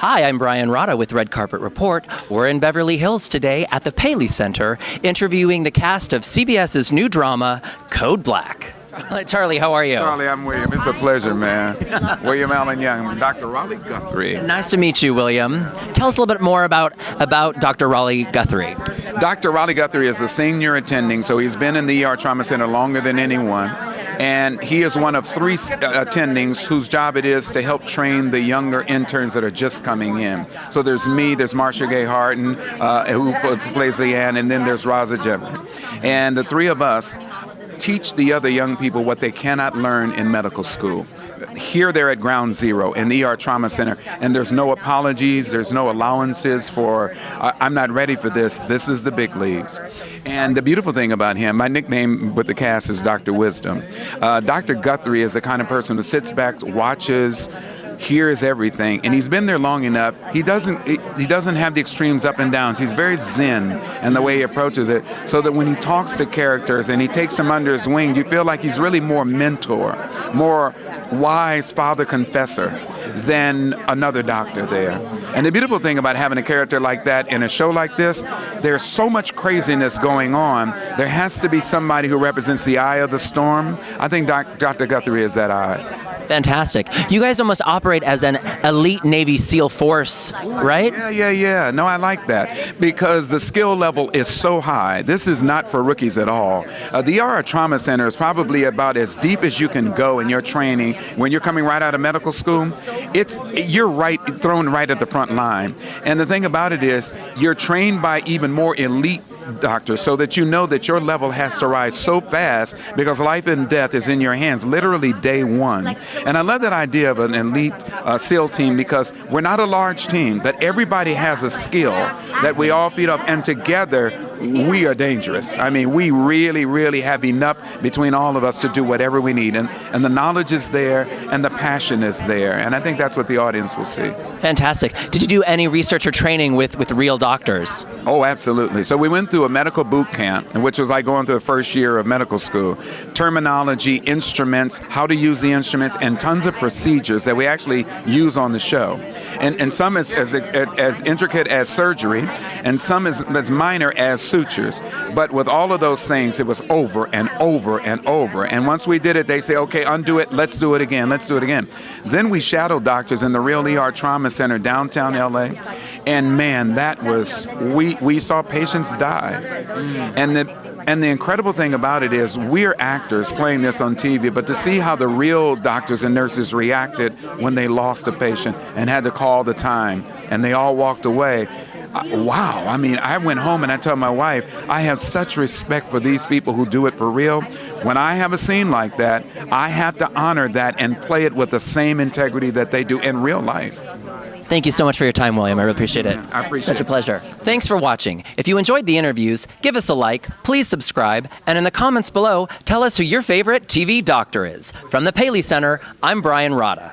Hi, I'm Brian Rodda with Red Carpet Report. We're in Beverly Hills today at the Paley Center, interviewing the cast of CBS's new drama, Code Black. Charlie, how are you? Charlie, I'm William. It's a pleasure, man. William Allen Young. I'm Dr. Rollie Guthrie. Nice to meet you, William. Tell us a little bit more about Dr. Rollie Guthrie. Dr. Rollie Guthrie is a senior attending, so he's been in the ER Trauma Center longer than anyone. And he is one of 3 attendings whose job it is to help train the younger interns that are just coming in. So there's me, there's Marcia Gay Harden, who plays Leanne, and then there's Raza Jaffrey. And the 3 of us teach the other young people what they cannot learn in medical school. Here they're at ground zero in the ER Trauma Center, and there's no apologies, there's no allowances for, I'm not ready for this, this is the big leagues. And the beautiful thing about him, my nickname with the cast is Dr. Wisdom. Dr. Guthrie is the kind of person who sits back, watches, hears everything, and he's been there long enough. He doesn't have the extremes up and downs. He's very zen in the way he approaches it, so that when he talks to characters and he takes them under his wing, you feel like he's really more mentor, more wise father confessor than another doctor there. And the beautiful thing about having a character like that in a show like this, there's so much craziness going on. There has to be somebody who represents the eye of the storm. I think Dr. Guthrie is that eye. Fantastic. You guys almost operate as an elite Navy SEAL force, right? Yeah. No, I like that because the skill level is so high. This is not for rookies at all. The ER Trauma Center is probably about as deep as you can go in your training when you're coming right out of medical school. You're thrown right at the front line. And the thing about it is you're trained by even more elite doctor, so that you know that your level has to rise so fast because life and death is in your hands, literally day one. And I love that idea of an elite SEAL team because we're not a large team, but everybody has a skill that we all feed off, and together we are dangerous. I mean, we really, really have enough between all of us to do whatever we need. And the knowledge is there and the passion is there. And I think that's what the audience will see. Fantastic. Did you do any research or training with real doctors? Oh, absolutely. So we went through a medical boot camp, which was like going through the first year of medical school. Terminology, instruments, how to use the instruments, and tons of procedures that we actually use on the show. And some as intricate as surgery, and some as minor as sutures. But with all of those things, it was over and over and over. And once we did it, they say, okay, undo it, let's do it again, let's do it again. Then we shadowed doctors in the real ER Trauma Center, downtown LA. And man, that was, we saw patients die. And the incredible thing about it is we're actors playing this on TV, but to see how the real doctors and nurses reacted when they lost a patient and had to call the time and they all walked away. Wow. I mean, I went home and I told my wife, I have such respect for these people who do it for real. When I have a scene like that, I have to honor that and play it with the same integrity that they do in real life. Thank you so much for your time, William. I really appreciate it. I appreciate it. Such a pleasure. Thanks for watching. If you enjoyed the interviews, give us a like, please subscribe, and in the comments below, tell us who your favorite TV doctor is. From the Paley Center, I'm Brian Rodda.